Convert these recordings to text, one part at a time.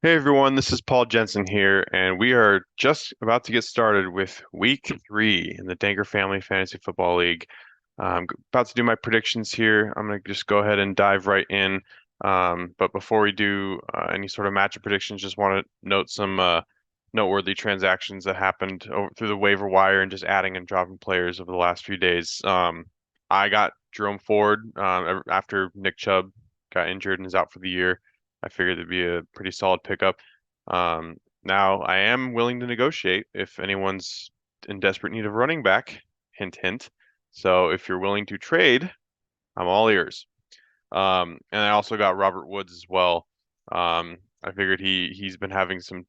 Hey everyone, this is Paul Jensen here, and we are just about to get started with week three in the Danker Family Fantasy Football League. I'm about to do my predictions here. I'm going to just go ahead and dive right in. But before we do any sort of matchup predictions, just want to note some noteworthy transactions that happened through the waiver wire and just adding and dropping players over the last few days. I got Jerome Ford after Nick Chubb got injured and is out for the year. I figured it'd be a pretty solid pickup. Now I am willing to negotiate if anyone's in desperate need of running back. Hint, hint. So if you're willing to trade, I'm all ears. And I also got Robert Woods as well. I figured he's been having some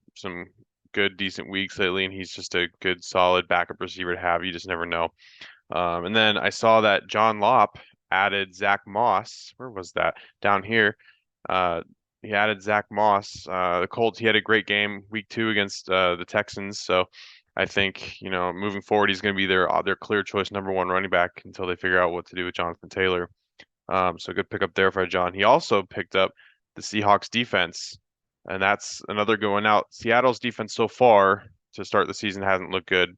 good decent weeks lately, and he's just a good solid backup receiver to have. You just never know. And then I saw that John Lopp added Zach Moss. Where was that? Down here. Uh, he added Zach Moss. The Colts, he had a great game week two against the Texans. So I think, moving forward, he's going to be their clear choice number one running back until they figure out what to do with Jonathan Taylor. So good pickup there for John. He also picked up the Seahawks defense, and that's another going out. Seattle's defense so far to start the season hasn't looked good.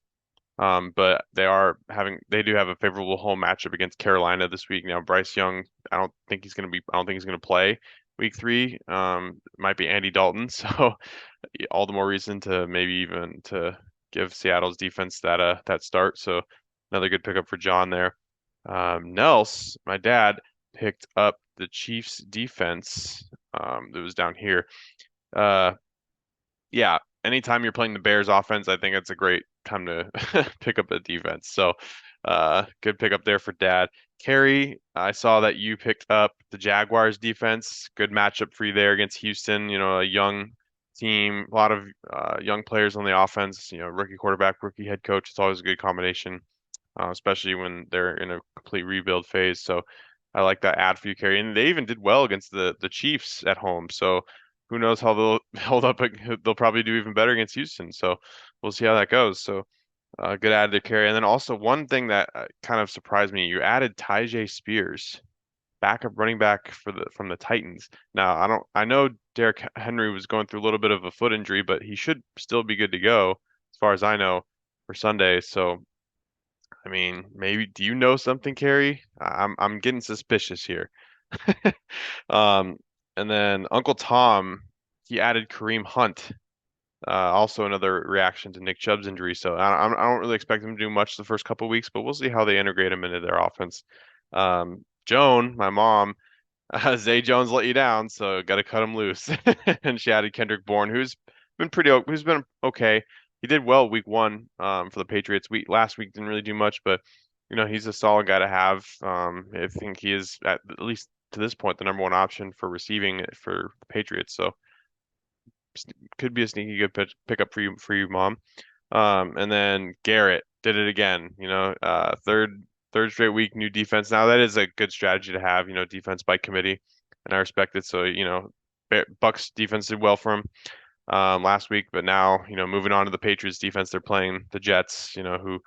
But they do have a favorable home matchup against Carolina this week. Now, Bryce Young, I don't think he's gonna play week three. Might be Andy Dalton, so all the more reason to maybe even to give Seattle's defense that start. So another good pickup for John there. Nels, my dad, picked up the Chiefs defense. That was down here. Uh, yeah, anytime you're playing the Bears offense, I think it's a great time to pick up a defense. So, good pickup there for Dad. Carrie, I saw that you picked up the Jaguars defense. Good matchup for you there against Houston. A young team, a lot of young players on the offense. Rookie quarterback, rookie head coach. It's always a good combination, especially when they're in a complete rebuild phase. So, I like that ad for you, Carrie. And they even did well against the Chiefs at home. So who knows how they'll hold up? They'll probably do even better against Houston. So we'll see how that goes. So good add to carry. And then also one thing that kind of surprised me, you added Tyjae Spears, backup running back from the Titans. Now I know Derrick Henry was going through a little bit of a foot injury, but he should still be good to go as far as I know for Sunday. So I mean, maybe do you know something, Carrie? I'm getting suspicious here. Um, and then Uncle Tom, he added Kareem Hunt, also another reaction to Nick Chubb's injury. So I don't really expect him to do much the first couple of weeks, but we'll see how they integrate him into their offense. Joan, my mom, Zay Jones let you down, so got to cut him loose. And she added Kendrick Bourne, who's been okay. He did well week one for the Patriots. Last week didn't really do much, but he's a solid guy to have. I think he is at least to this point the number one option for receiving for the Patriots. So could be a sneaky good pickup for you, mom. And then Garrett did it again. Third straight week, new defense. Now that is a good strategy to have. Defense by committee, and I respect it. So Bucks defense did well for him last week, but now moving on to the Patriots defense, they're playing the Jets. Who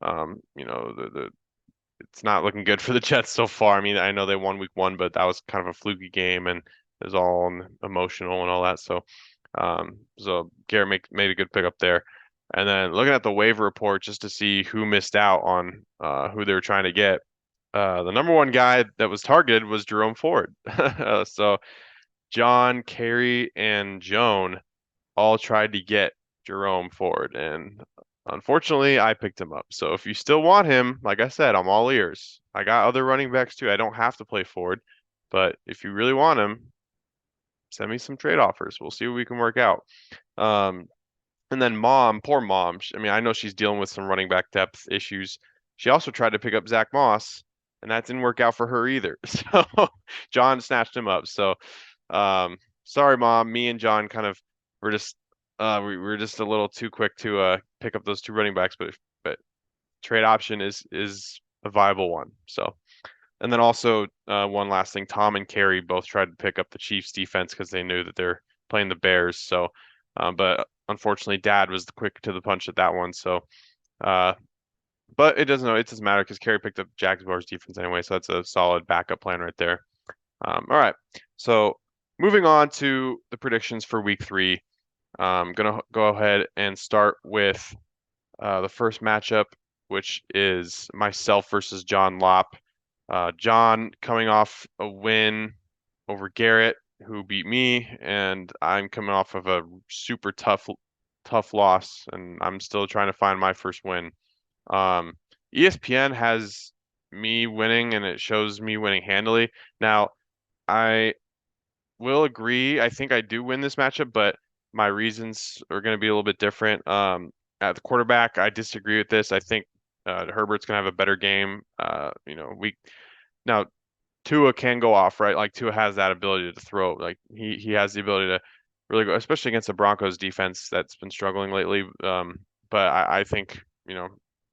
the it's not looking good for the Jets so far. I mean, I know they won week one, but that was kind of a fluky game and it was all emotional and all that. So Garrett made a good pickup there. And then looking at the waiver report just to see who missed out on who they were trying to get. The number one guy that was targeted was Jerome Ford. So John, Carey, and Joan all tried to get Jerome Ford, and unfortunately, I picked him up. So if you still want him, like I said, I'm all ears. I got other running backs too. I don't have to play Ford, but if you really want him, send me some trade offers. We'll see what we can work out. Um, and then poor mom. I mean, I know she's dealing with some running back depth issues. She also tried to pick up Zach Moss, and that didn't work out for her either. So John snatched him up. So sorry, mom. Me and John kind of were just we were just a little too quick to pick up those two running backs, but trade option is a viable one. So and then also one last thing, Tom and Carey both tried to pick up the Chiefs defense because they knew that they're playing the Bears. So but unfortunately, Dad was the quick to the punch at that one. So uh, but it doesn't matter because Carey picked up Jaguars defense anyway, so that's a solid backup plan right there. All right, so. moving on to the predictions for week three. I'm gonna go ahead and start with the first matchup, which is myself versus John Lopp. John coming off a win over Garrett, who beat me, and I'm coming off of a super tough loss, and I'm still trying to find my first win. Um, ESPN has me winning, and it shows me winning handily. Now, I will agree. I think I do win this matchup, but my reasons are going to be a little bit different. At the quarterback, I disagree with this. I think Herbert's going to have a better game. We now Tua can go off, right? Like Tua has that ability to throw. Like he has the ability to really go, especially against the Broncos defense that's been struggling lately. But I think,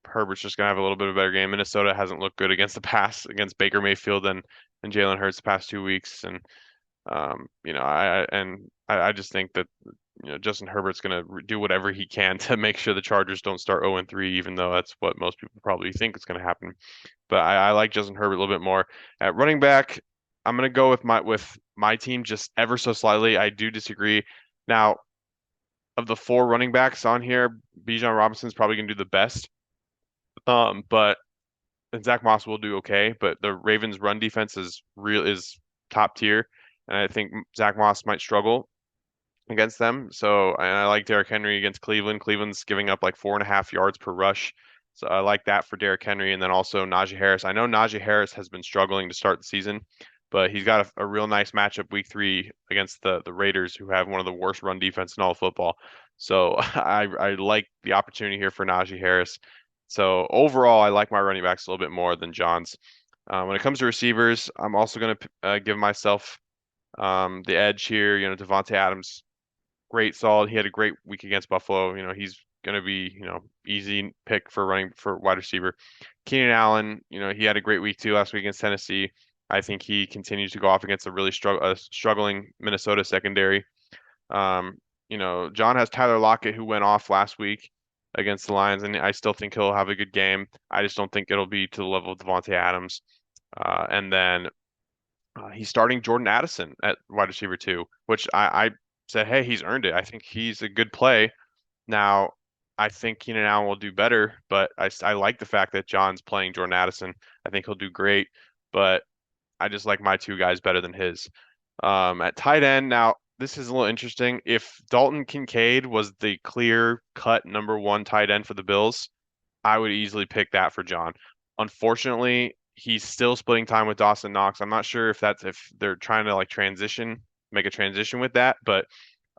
Herbert's just gonna have a little bit of a better game. Minnesota hasn't looked good against the pass against Baker Mayfield and Jalen Hurts the past 2 weeks. And I just think that Justin Herbert's going to do whatever he can to make sure the Chargers don't start 0-3, even though that's what most people probably think is going to happen. But I like Justin Herbert a little bit more. At running back, I'm going to go with my team just ever so slightly. I do disagree. Now, of the four running backs on here, Bijan Robinson's probably going to do the best. But and Zach Moss will do okay, but the Ravens' run defense is top tier, and I think Zach Moss might struggle against them. So, and I like Derrick Henry against Cleveland. Cleveland's giving up like 4.5 yards per rush. So I like that for Derrick Henry. And then also Najee Harris. I know Najee Harris has been struggling to start the season, but he's got a real nice matchup week three against the Raiders, who have one of the worst run defense in all of football. So I like the opportunity here for Najee Harris. So overall, I like my running backs a little bit more than John's. When it comes to receivers, I'm also going to give myself the edge here. Devontae Adams, great, solid. He had a great week against Buffalo. He's going to be, easy pick for running for wide receiver. Keenan Allen, he had a great week too last week against Tennessee. I think he continues to go off against a really struggling Minnesota secondary. Um, John has Tyler Lockett, who went off last week against the Lions, and I still think he'll have a good game. I just don't think it'll be to the level of Devontae Adams. And then he's starting Jordan Addison at wide receiver two, which I said, hey, he's earned it. I think he's a good play. Now, I think Keenan Allen will do better, but I like the fact that John's playing Jordan Addison. I think he'll do great, but I just like my two guys better than his. At tight end, now this is a little interesting. If Dalton Kincaid was the clear cut number one tight end for the Bills, I would easily pick that for John. Unfortunately, he's still splitting time with Dawson Knox. I'm not sure if they're trying to like make a transition with that,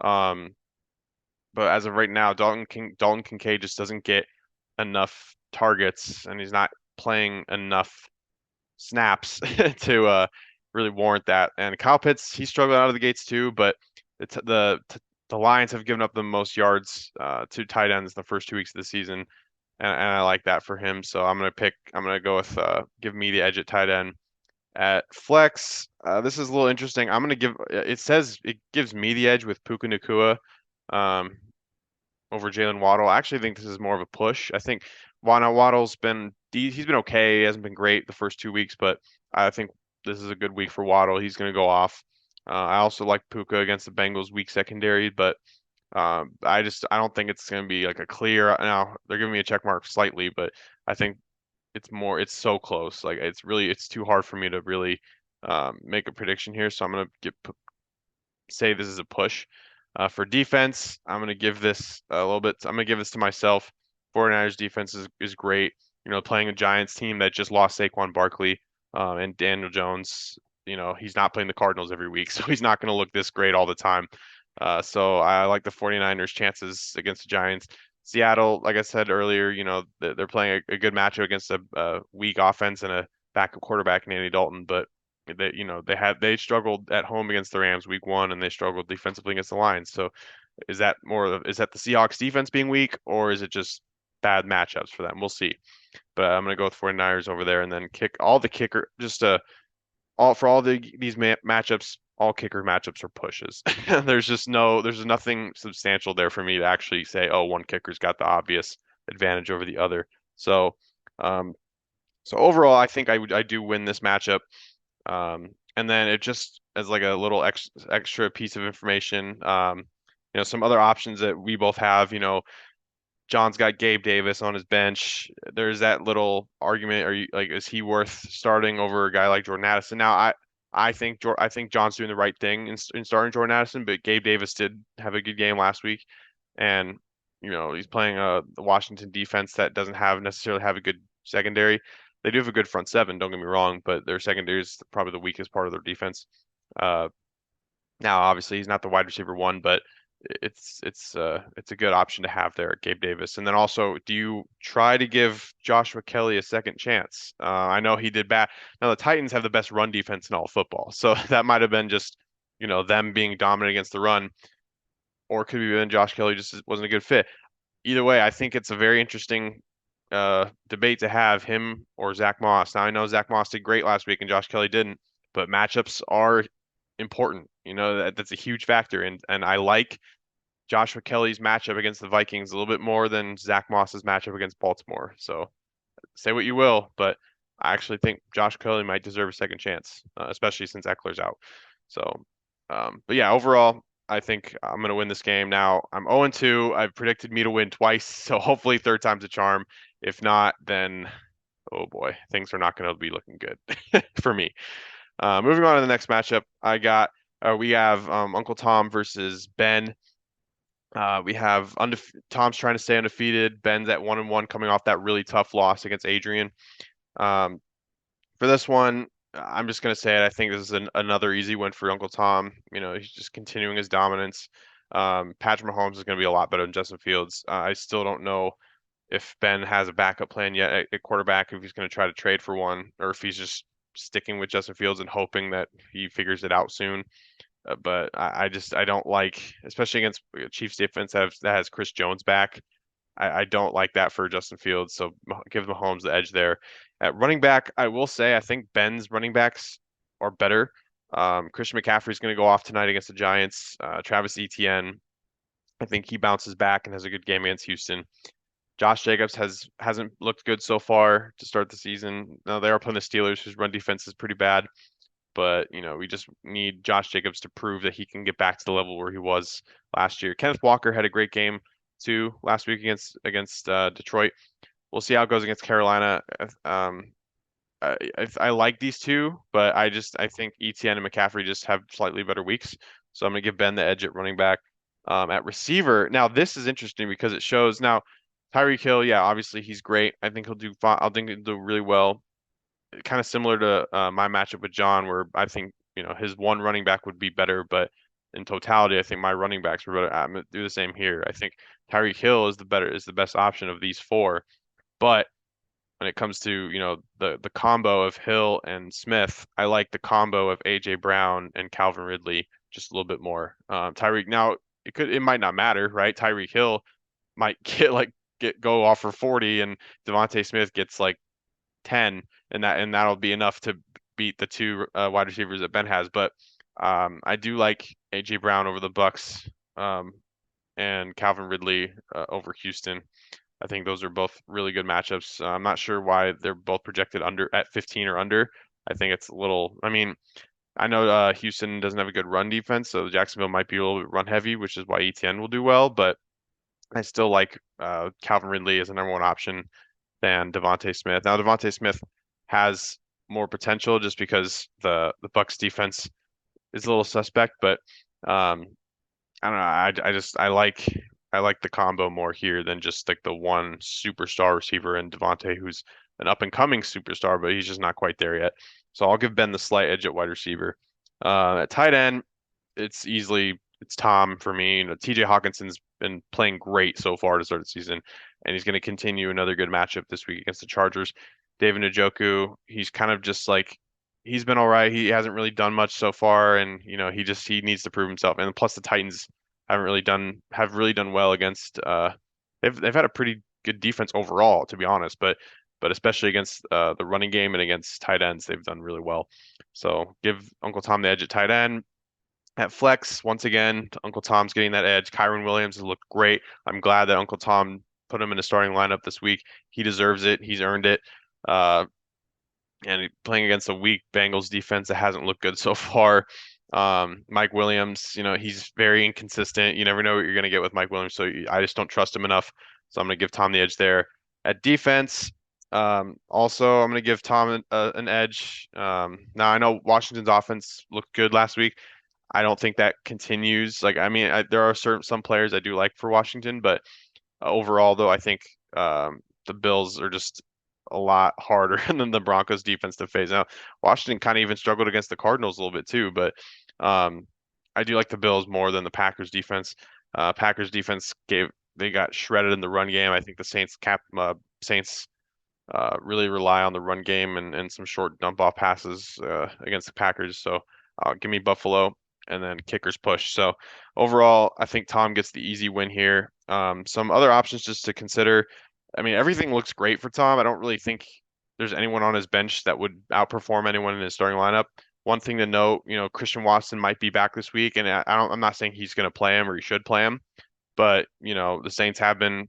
um, but as of right now, Dalton Kincaid just doesn't get enough targets, and he's not playing enough snaps to really warrant that. And Kyle Pitts, he struggled out of the gates too, but the Lions have given up the most yards to tight ends the first 2 weeks of the season, and I like that for him. So I'm gonna go with give me the edge at tight end. At flex, this is a little interesting. It says it gives me the edge with Puka Nacua um, over Jalen Waddle. I actually think this is more of a push. I think Waddle's he's been okay. He hasn't been great the first 2 weeks, but I think this is a good week for Waddle. He's going to go off. I also like Puka against the Bengals weak secondary, but I don't think it's going to be like a clear. Now they're giving me a check mark slightly, but I think it's so close. Like it's too hard for me to really make a prediction here. So I'm going to say this is a push. For defense, I'm going to give this a little bit. I'm going to give this to myself. 49ers defense is great. Playing a Giants team that just lost Saquon Barkley and Daniel Jones. He's not playing the Cardinals every week, so he's not going to look this great all the time. So I like the 49ers chances against the Giants. Seattle, like I said earlier, they're playing a good matchup against a weak offense and a backup quarterback in Andy Dalton, but they struggled at home against the Rams week one, and they struggled defensively against the Lions. So is that the Seahawks defense being weak, or is it just bad matchups for them? We'll see. But I'm gonna go with 49ers over there, and then kick all the kicker just all for all these matchups. All kicker matchups are pushes. There's nothing substantial there for me to actually say, oh, one kicker's got the obvious advantage over the other. So, um, so overall, I think I do win this matchup. And then it just as like a little extra piece of information, some other options that we both have, John's got Gabe Davis on his bench. There's that little argument. Are you like, is he worth starting over a guy like Jordan Addison? Now, I think John's doing the right thing in starting Jordan Addison, but Gabe Davis did have a good game last week, and he's playing the Washington defense that doesn't have necessarily have a good secondary. They do have a good front seven, don't get me wrong, but their secondary is probably the weakest part of their defense. Uh, Now, obviously, he's not the wide receiver one, but it's a good option to have there, Gabe Davis. And then also, do you try to give Joshua Kelly a second chance? I know he did bad. Now the Titans have the best run defense in all of football, so that might have been just them being dominant against the run, or it could have been Josh Kelly just wasn't a good fit. Either way, I think it's a very interesting debate to have him or Zach Moss. Now I know Zach Moss did great last week and Josh Kelly didn't, but matchups are important. That's a huge factor, and I like Joshua Kelly's matchup against the Vikings a little bit more than Zach Moss's matchup against Baltimore. So say what you will, but I actually think Josh Kelly might deserve a second chance, especially since Eckler's out. So, but yeah, overall, I think I'm going to win this game. Now I'm 0-2. I've predicted me to win twice, so hopefully third time's a charm. If not, then oh boy, things are not going to be looking good for me. Moving on to the next matchup, we have Uncle Tom versus Ben. We have Tom's trying to stay undefeated. Ben's at 1-1, coming off that really tough loss against Adrian. Um, for this one, I'm just gonna say it. I think this is another easy win for Uncle Tom. He's just continuing his dominance. Patrick Mahomes is gonna be a lot better than Justin Fields. I still don't know if Ben has a backup plan yet at quarterback, if he's gonna try to trade for one, or if he's just sticking with Justin Fields and hoping that he figures it out soon. But I don't like, especially against Chiefs defense that has Chris Jones back. I don't like that for Justin Fields. So give Mahomes the edge there. At running back, I will say I think Ben's running backs are better. Christian McCaffrey's going to go off tonight against the Giants. Travis Etienne, I think he bounces back and has a good game against Houston. Josh Jacobs hasn't looked good so far to start the season. Now they are playing the Steelers, whose run defense is pretty bad, but we just need Josh Jacobs to prove that he can get back to the level where he was last year. Kenneth Walker had a great game too last week against Detroit. We'll see how it goes against Carolina. I like these two, but I think Etienne and McCaffrey just have slightly better weeks. So I'm gonna give Ben the edge at running back. At receiver, now this is interesting because it shows now Tyreek Hill. Yeah, obviously he's great. I think he'll do fine. I think he'll do really well, kind of similar to my matchup with John, where I think his one running back would be better, but in totality, I think my running backs were better. I'm gonna do the same here. I think Tyreek Hill is the best option of these four, but when it comes to the combo of Hill and Smith, I like the combo of AJ Brown and Calvin Ridley just a little bit more. Tyreek now it might not matter, right? Tyreek Hill might go off for 40 and Devontae Smith gets like 10, and that'll be enough to beat the two wide receivers that Ben has. But I do like AJ Brown over the Bucks, and Calvin Ridley over Houston. I think those are both really good matchups. I'm not sure why they're both projected under at 15 or under. I think it's a little. I mean, I know Houston doesn't have a good run defense, so Jacksonville might be a little bit run heavy, which is why ETN will do well. But I still like Calvin Ridley as a number one option than Devontae Smith. Now Devontae Smith has more potential just because the Bucks defense is a little suspect, but I don't know. I like the combo more here than just like the one superstar receiver in Devontae, who's an up and coming superstar, but he's just not quite there yet. So I'll give Ben the slight edge at wide receiver. At tight end, it's Tom for me. TJ Hawkinson's been playing great so far to start the season, and he's going to continue another good matchup this week against the Chargers. David Njoku, he's kind of just like he's been all right. He hasn't really done much so far, and he needs to prove himself. And plus the Titans have really done well against they've had a pretty good defense overall, to be honest, but especially against the running game and against tight ends, they've done really well. So give Uncle Tom the edge at tight end. At flex, once again, Uncle Tom's getting that edge. Kyron Williams has looked great. I'm glad that Uncle Tom put him in the starting lineup this week. He deserves it. He's earned it. Uh, and playing against a weak Bengals defense that hasn't looked good so far. Mike Williams, he's very inconsistent. You never know what you're going to get with Mike Williams, so I just don't trust him enough. So I'm going to give Tom the edge there. At defense, also I'm going to give Tom an edge. Now I know Washington's offense looked good last week. I don't think that continues. Like, I mean, there are some players I do like for Washington, but overall, though, I think the Bills are just a lot harder than the Broncos defense to face. Now, Washington kind of even struggled against the Cardinals a little bit too, but um, I do like the Bills more than the Packers defense. Packers defense they got shredded in the run game. I think the Saints really rely on the run game and some short dump off passes against the Packers. So give me Buffalo and then kickers push. So overall, I think Tom gets the easy win here. Some other options just to consider. I mean, everything looks great for Tom. I don't really think there's anyone on his bench that would outperform anyone in his starting lineup. One thing to note, Christian Watson might be back this week, and I'm not saying he's going to play him or he should play him, but the Saints have been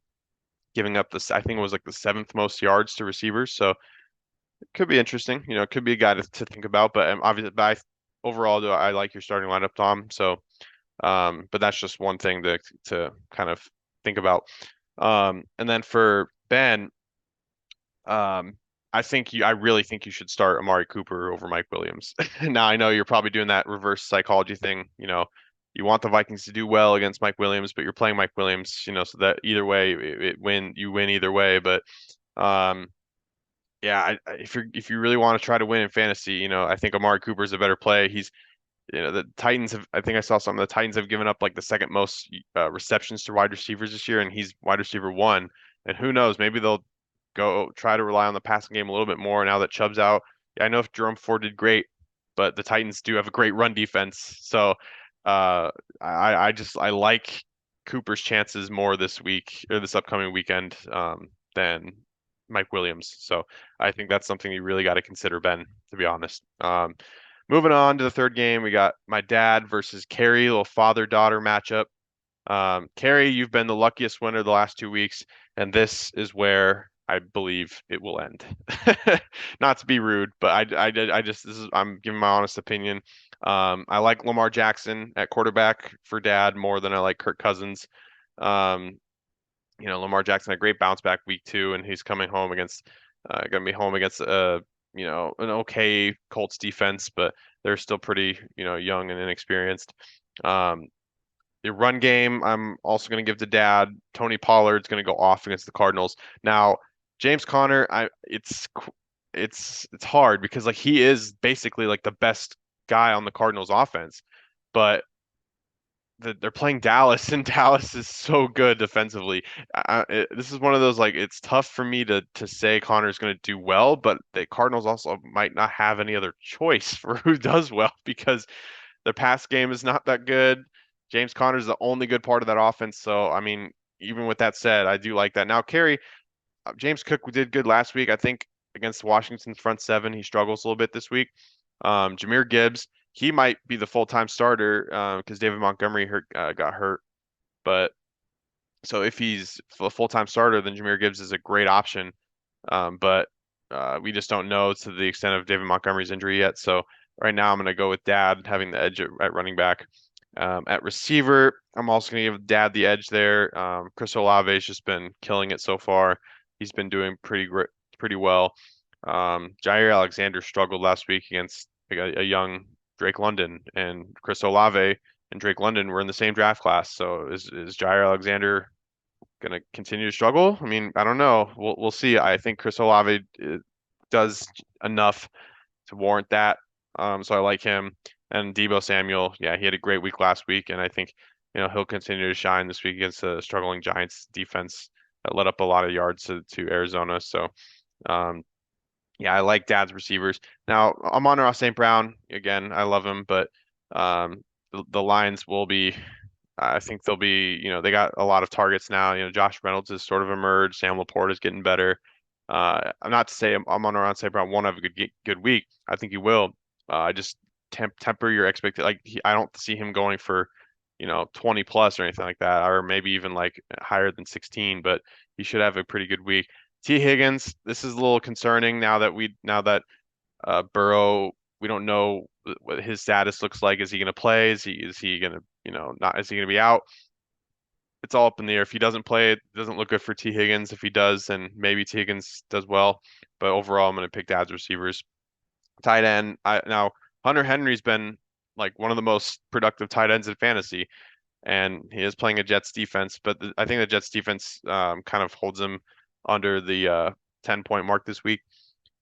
giving up I think it was like the seventh most yards to receivers. So it could be interesting. It could be a guy to think about. But obviously, overall, though, I like your starting lineup, Tom. So, but that's just one thing to kind of think about. And then for Ben, um, I really think you should start Amari Cooper over Mike Williams. Now I know you're probably doing that reverse psychology thing. You want the Vikings to do well against Mike Williams, but you're playing Mike Williams, so that either way you win either way. But um, yeah, if you really want to try to win in fantasy, I think Amari Cooper is a better play. The Titans have, I think I saw something. The Titans have given up like the second most receptions to wide receivers this year, and he's wide receiver one. And who knows, maybe they'll go try to rely on the passing game a little bit more now that Chubb's out. Yeah, I know if Jerome Ford did great, but the Titans do have a great run defense. So I like Cooper's chances more this week or this upcoming weekend than Mike Williams. So I think that's something you really got to consider, Ben, to be honest. Moving on to the third game, we got my dad versus Carrie, little father-daughter matchup. Carrie, you've been the luckiest winner the last 2 weeks, and this is where I believe it will end. Not to be rude, but I'm giving my honest opinion. I like Lamar Jackson at quarterback for dad more than I like Kirk Cousins. Um, Lamar Jackson had a great bounce back week 2, and he's gonna be home against an okay Colts defense, but they're still pretty, young and inexperienced. Um, the run game, I'm also going to give to dad. Tony Pollard's going to go off against the Cardinals. Now, James Conner, it's hard because like he is basically like the best guy on the Cardinals offense, but they're playing Dallas, and Dallas is so good defensively. This is one of those like it's tough for me to say Connor's going to do well, but the Cardinals also might not have any other choice for who does well because their pass game is not that good. James Conner's the only good part of that offense. So I mean, even with that said, I do like that. Now, Kerry, James Cook did good last week. I think against Washington's front seven, he struggles a little bit this week. Jahmyr Gibbs, he might be the full-time starter because David Montgomery got hurt. But so if he's a full-time starter, then Jahmyr Gibbs is a great option. But we just don't know to the extent of David Montgomery's injury yet. So right now, I'm going to go with Dad having the edge at running back. At receiver, I'm also going to give Dad the edge there. Chris Olave has just been killing it so far. He's been doing pretty well. Jair Alexander struggled last week against a young Drake London, and Chris Olave and Drake London were in the same draft class. So is Jair Alexander going to continue to struggle? I mean, I don't know. We'll see. I think Chris Olave does enough to warrant that. So I like him. And Deebo Samuel, yeah, he had a great week last week, and I think he'll continue to shine this week against the struggling Giants defense that let up a lot of yards to Arizona. So yeah, I like Dad's receivers. Now, Amon-Ra St. Brown, again, I love him, but the Lions will be, I think they'll be, they got a lot of targets now. Josh Reynolds has sort of emerged. Sam Laporte is getting better. I'm not to say Amon-Ra St. Brown won't have a good week. I think he will. I just temper your expectation. Like I don't see him going for 20 plus or anything like that, or maybe even like higher than 16. But he should have a pretty good week. T. Higgins, this is a little concerning now that Burrow, we don't know what his status looks like. Is he going to play? Is he going to, not, is he going to be out? It's all up in the air. If he doesn't play, it doesn't look good for T. Higgins. If he does, then maybe T. Higgins does well. But overall, I'm going to pick Dad's receivers. Tight end. Now Hunter Henry's been like one of the most productive tight ends in fantasy, and he is playing a Jets defense. But I think the Jets defense kind of holds him under the 10-point mark this week.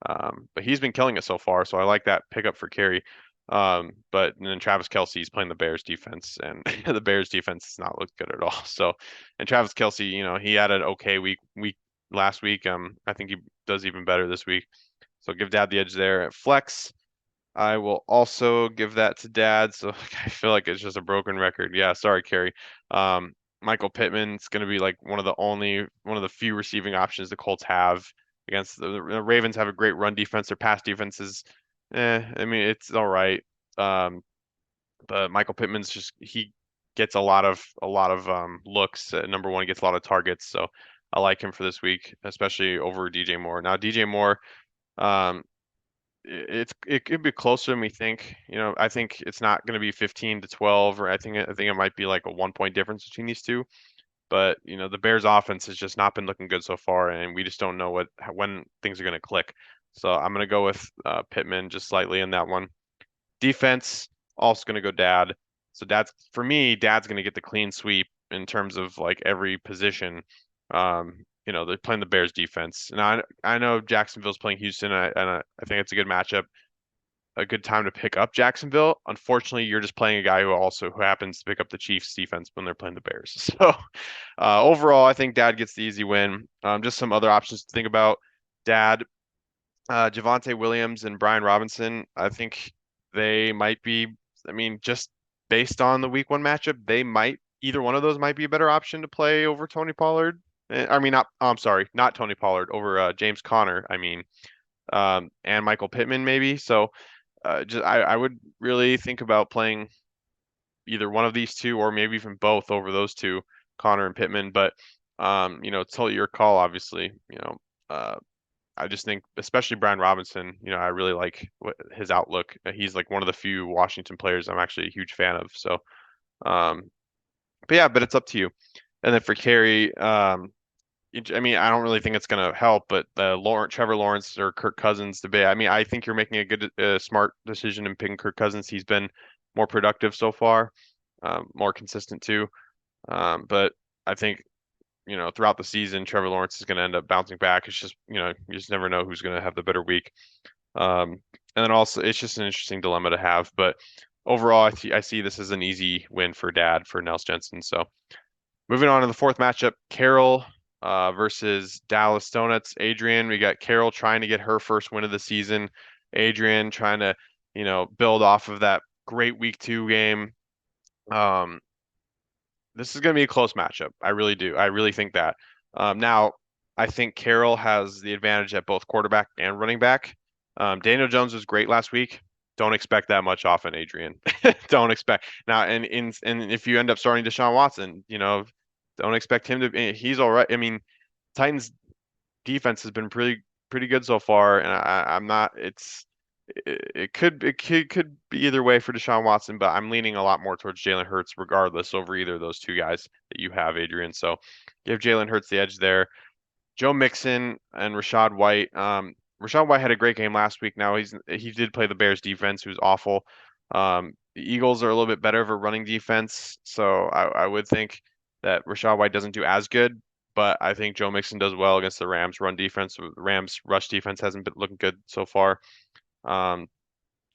But he's been killing it so far, so I like that pickup for carry. But then Travis Kelce's playing the Bears defense, and the Bears defense has not looked good at all. So, and Travis Kelce, he had an okay week last week. I think he does even better this week. So give Dad the edge there at flex. I will also give that to Dad. So I feel like it's just a broken record. Yeah, sorry, Carrie. Um, Michael Pittman's going to be like one of the few receiving options the Colts have against the Ravens. Have a great run defense. Their pass defense is, I mean, it's all right. Um, but Michael Pittman's just he gets a lot of looks. Number one, he gets a lot of targets. So I like him for this week, especially over DJ Moore. Now DJ Moore. Um, it could be closer than we think. I think it's not going to be 15 to 12, or I think it might be like a 1 point difference between these two. But the Bears offense has just not been looking good so far, and we just don't know when things are going to click. So I'm going to go with Pittman just slightly in that one. Defense also going to go Dad. So for me, Dad's going to get the clean sweep in terms of like every position. They're playing the Bears defense. Now I know Jacksonville's playing Houston, and I think it's a good matchup, a good time to pick up Jacksonville. Unfortunately, you're just playing a guy who happens to pick up the Chiefs defense when they're playing the Bears. So overall, I think Dad gets the easy win. Just some other options to think about. Dad, Javonte Williams and Brian Robinson, I think they might be, I mean, just based on the week one matchup, either one of those might be a better option to play over Tony Pollard. I mean, I'm sorry, not Tony Pollard, over James Conner, I mean, and Michael Pittman maybe. So I would really think about playing either one of these two or maybe even both over those two, Conner and Pittman. But it's totally your call, obviously. Uh, I just think, especially Brian Robinson, I really like his outlook. He's like one of the few Washington players I'm actually a huge fan of. So, but yeah, but it's up to you. And then for Carey, I mean, I don't really think it's going to help, but Trevor Lawrence or Kirk Cousins debate. I mean, I think you're making a good, smart decision in picking Kirk Cousins. He's been more productive so far, more consistent too. But I think throughout the season, Trevor Lawrence is going to end up bouncing back. It's just, you just never know who's going to have the better week. And then also, it's just an interesting dilemma to have. But overall, I see this as an easy win for Dad for Nels Jensen. So moving on to the fourth matchup, Carol versus Dallas Donuts. Adrian, we got Carol trying to get her first win of the season. Adrian trying to, build off of that great week two game. Um, this is going to be a close matchup. I really do. I really think that. Now, I think Carroll has the advantage at both quarterback and running back. Daniel Jones was great last week. Don't expect that much off an Adrian. Don't expect now. And if you end up starting Deshaun Watson, don't expect him to be. He's all right. I mean, Titans defense has been pretty good so far, and I'm not. It could be either way for Deshaun Watson, but I'm leaning a lot more towards Jalen Hurts, regardless, over either of those two guys that you have, Adrian. So give Jalen Hurts the edge there. Joe Mixon and Rachaad White. Rachaad White had a great game last week. Now he did play the Bears defense, who's awful. The Eagles are a little bit better of a running defense, so I would think that Rachaad White doesn't do as good. But I think Joe Mixon does well against the Rams run defense. The Rams rush defense hasn't been looking good so far. Um,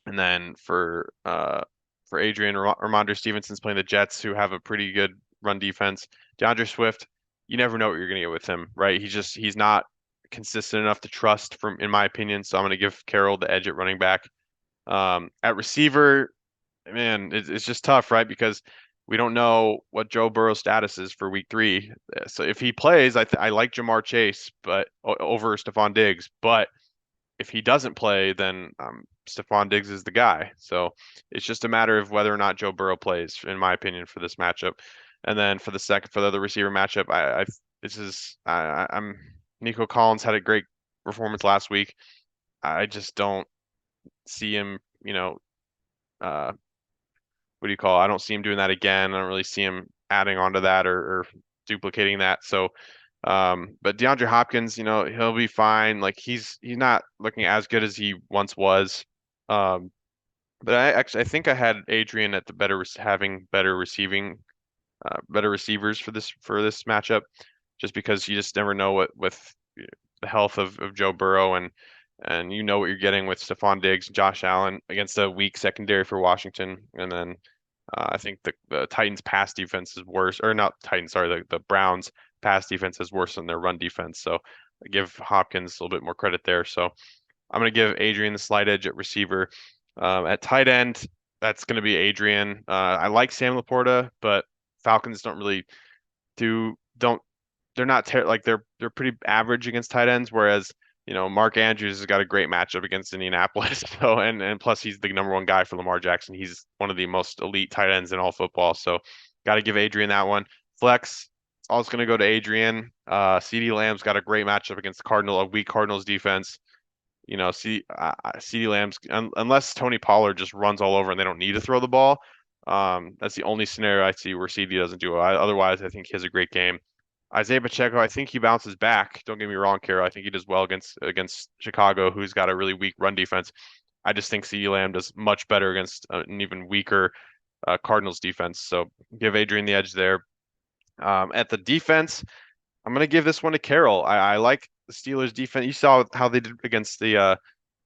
and then for Adrian, Ramondre Stevenson's playing the Jets, who have a pretty good run defense. DeAndre Swift, you never know what you're gonna get with him, right? He's not consistent enough to trust, in my opinion. So I'm gonna give Carroll the edge at running back. At receiver, man, it's just tough, right? Because we don't know what Joe Burrow's status is for week three. So if he plays, I like Jamar Chase, but over Stephon Diggs. But if he doesn't play, then Stephon Diggs is the guy. So it's just a matter of whether or not Joe Burrow plays, in my opinion, for this matchup. And then for the other receiver matchup, I'm Nico Collins had a great performance last week. I just don't. see him, uh, what do you call it? I don't see him doing that again. I don't really see him adding on to that or duplicating that. So, but DeAndre Hopkins, he'll be fine. Like he's not looking as good as he once was. Um, but I think I had Adrian at the having better receivers for this matchup, just because you just never know what with the health of Joe Burrow and you know what you're getting with Stephon Diggs, Josh Allen against a weak secondary for Washington, and then I think the Titans pass defense is worse, or not Titans, sorry, the Browns pass defense is worse than their run defense. So I give Hopkins a little bit more credit there. So I'm going to give Adrian the slight edge at receiver. At tight end, that's going to be Adrian. I like Sam Laporta, but Falcons don't they're not like they're pretty average against tight ends, whereas Mark Andrews has got a great matchup against Indianapolis. So and plus he's the number one guy for Lamar Jackson. He's one of the most elite tight ends in all football. So got to give Adrian that one. Flex, it's all going to go to Adrian. CeeDee Lamb's got a great matchup against a weak Cardinals defense. CeeDee Lamb's unless Tony Pollard just runs all over and they don't need to throw the ball. That's the only scenario I see where CeeDee doesn't do it. Otherwise, I think he has a great game. Isaiah Pacheco, I think he bounces back. Don't get me wrong, Kara. I think he does well against Chicago, who's got a really weak run defense. I just think CeeDee Lamb does much better against an even weaker Cardinals defense. So give Adrian the edge there. At the defense, I'm gonna give this one to Carroll. I like the Steelers defense. You saw how they did against the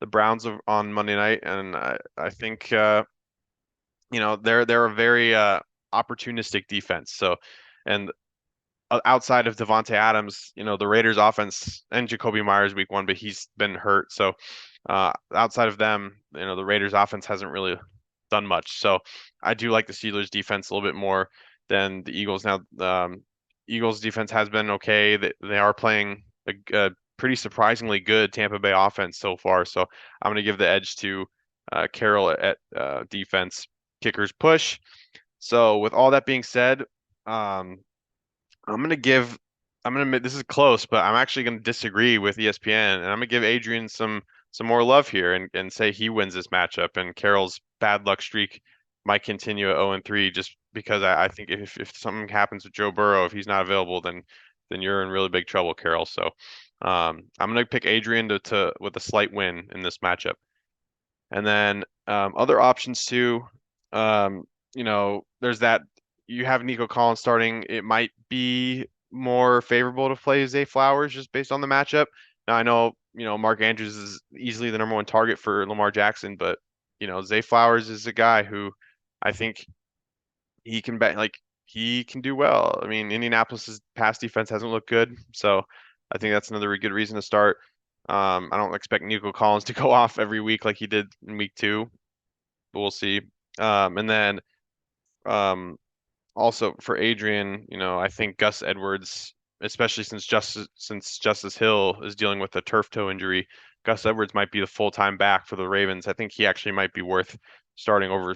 Browns on Monday night, and I think they're a very opportunistic defense. So, and outside of Devonte Adams, the Raiders offense and Jacoby Myers week one, but he's been hurt. So outside of them, the Raiders offense hasn't really done much. So I do like the Steelers defense a little bit more than the Eagles. Now, Eagles defense has been okay. They are playing a pretty surprisingly good Tampa Bay offense so far. So I'm going to give the edge to Carroll at defense. Kickers push. So with all that being said, um, I'm gonna give. This is close, but I'm actually gonna disagree with ESPN, and I'm gonna give Adrian some more love here and say he wins this matchup, and Carroll's bad luck streak might continue at 0-3 just because I think if something happens with Joe Burrow, if he's not available, then you're in really big trouble, Carroll. So I'm gonna pick Adrian to with a slight win in this matchup. And then other options too, there's that you have Nico Collins starting. It might be more favorable to play Zay Flowers just based on the matchup. Now I know, Mark Andrews is easily the number one target for Lamar Jackson, but Zay Flowers is a guy who I think he can bet like he can do well. I mean, Indianapolis's pass defense hasn't looked good, so I think that's another good reason to start. I don't expect Nico Collins to go off every week like he did in week two, but we'll see. And then also for Adrian, I think Gus Edwards, especially since Justice Hill is dealing with a turf toe injury, Gus Edwards might be the full-time back for the Ravens. I think he actually might be worth starting over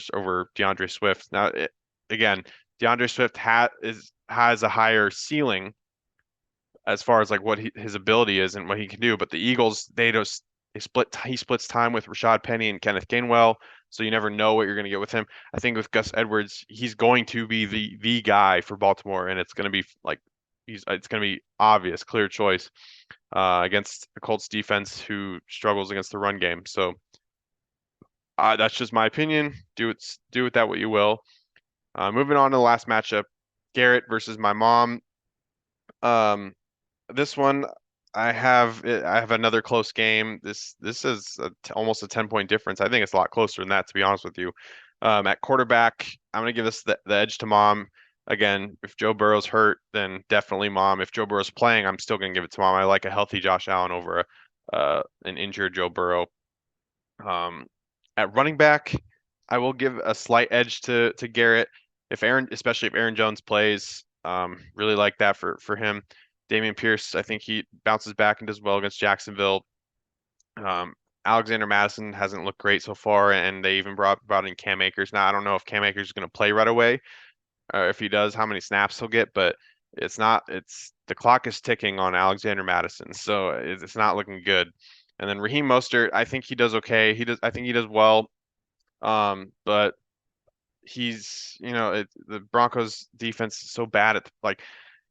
DeAndre Swift. Now, again, DeAndre Swift has a higher ceiling as far as like what his ability is and what he can do. But the Eagles, he splits time with Rashad Penny and Kenneth Gainwell, so you never know what you're going to get with him. I think with Gus Edwards, he's going to be the guy for Baltimore, and it's going to be like it's going to be obvious, clear choice against the Colts defense who struggles against the run game. So that's just my opinion. Do with that what you will. Moving on to the last matchup, Garrett versus my mom. This one I have another close game. This is almost a 10-point difference. I think it's a lot closer than that, to be honest with you. At quarterback, I'm gonna give this the edge to mom. Again, if Joe Burrow's hurt, then definitely mom. If Joe Burrow's playing, I'm still gonna give it to mom. I like a healthy Josh Allen over an injured Joe Burrow. Um, at running back, I will give a slight edge to Garrett. Especially if Aaron Jones plays, really like that for him. Dameon Pierce, I think he bounces back and does well against Jacksonville. Alexander Madison hasn't looked great so far, and they even brought in Cam Akers. Now I don't know if Cam Akers is going to play right away, or if he does, how many snaps he'll get, but it's not. It's the clock is ticking on Alexander Madison, so it's not looking good. And then Raheem Mostert, I think he does okay. I think he does well. But the Broncos defense is so bad at like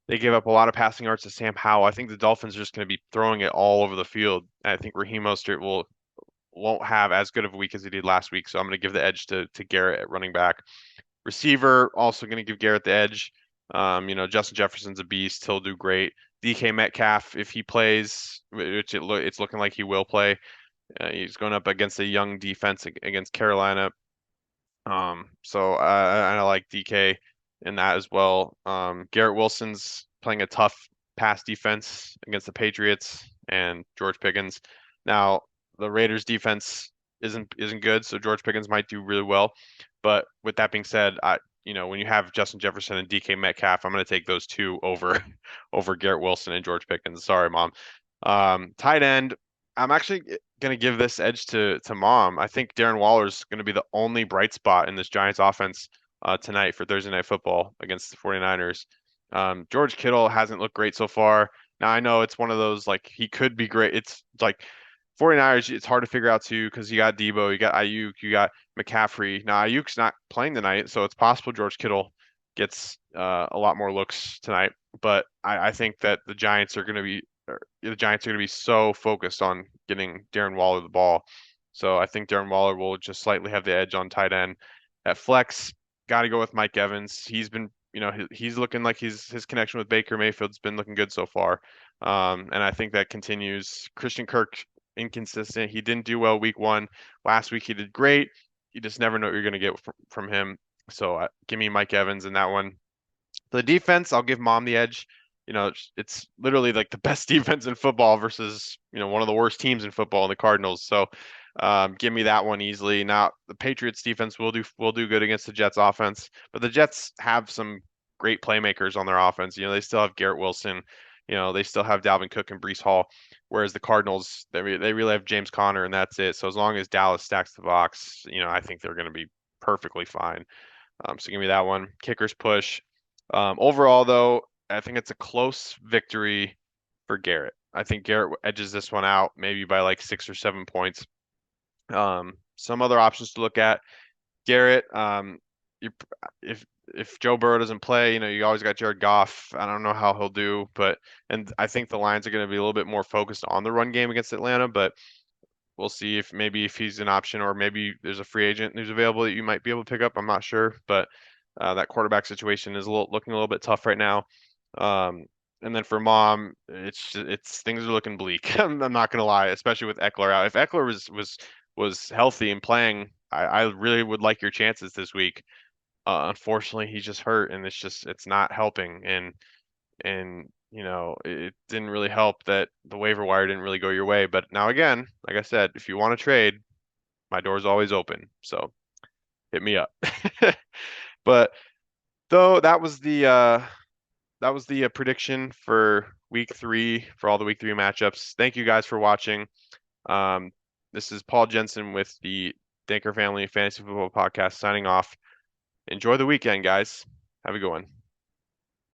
they give up a lot of passing yards to Sam Howell. I think the Dolphins are just going to be throwing it all over the field. And I think Raheem Mostert won't have as good of a week as he did last week. So I'm going to give the edge to Garrett at running back. Receiver, also going to give Garrett the edge. Justin Jefferson's a beast. He'll do great. DK Metcalf, if he plays, which it's looking like he will play, he's going up against a young defense against Carolina. So I like DK in that as well. Garrett Wilson's playing a tough pass defense against the Patriots and George Pickens. Now, the Raiders defense isn't good, so George Pickens might do really well. But with that being said, when you have Justin Jefferson and DK Metcalf, I'm going to take those two over over Garrett Wilson and George Pickens. Sorry, Mom. Tight end, I'm actually going to give this edge to Mom. I think Darren Waller's going to be the only bright spot in this Giants offense tonight for Thursday Night Football against the 49ers. George Kittle hasn't looked great so far. Now I know it's one of those like he could be great. It's like 49ers, it's hard to figure out too because you got Debo, you got Ayuk, you got McCaffrey. Now Ayuk's not playing tonight, so it's possible George Kittle gets a lot more looks tonight. But I think that the Giants are going to be so focused on getting Darren Waller the ball. So I think Darren Waller will just slightly have the edge on tight end. At flex, got to go with Mike Evans. He's been, he's looking like his connection with Baker Mayfield's been looking good so far. And I think that continues. Christian Kirk, inconsistent. He didn't do well week 1. Last week he did great. You just never know what you're going to get from him. So give me Mike Evans in that one. The defense, I'll give Mom the edge. It's literally like the best defense in football versus, one of the worst teams in football, the Cardinals. So give me that one easily. Now, the Patriots defense will do good against the Jets offense, but the Jets have some great playmakers on their offense. They still have Garrett Wilson. They still have Dalvin Cook and Breece Hall, whereas the Cardinals, they really have James Conner, and that's it. So as long as Dallas stacks the box, I think they're going to be perfectly fine. So give me that one. Kickers push. Overall, though, I think it's a close victory for Garrett. I think Garrett edges this one out maybe by like 6 or 7 points. Some other options to look at. Garrett, you, if Joe Burrow doesn't play, you always got Jared Goff. I don't know how he'll do, and I think the Lions are going to be a little bit more focused on the run game against Atlanta, but we'll see if he's an option or maybe there's a free agent who's available that you might be able to pick up. I'm not sure, but that quarterback situation is looking a little bit tough right now. And then for Mom, it's things are looking bleak. I'm not gonna lie, especially with Eckler out. If Eckler was healthy and playing, I really would like your chances this week. Unfortunately, he's just hurt, and it's not helping. And it didn't really help that the waiver wire didn't really go your way. But now again, like I said, if you want to trade, my door's always open. So hit me up. But though that was the prediction for week 3 for all the week 3 matchups. Thank you guys for watching. Um, this is Paul Jensen with the Danker Family Fantasy Football Podcast signing off. Enjoy the weekend, guys. Have a good one.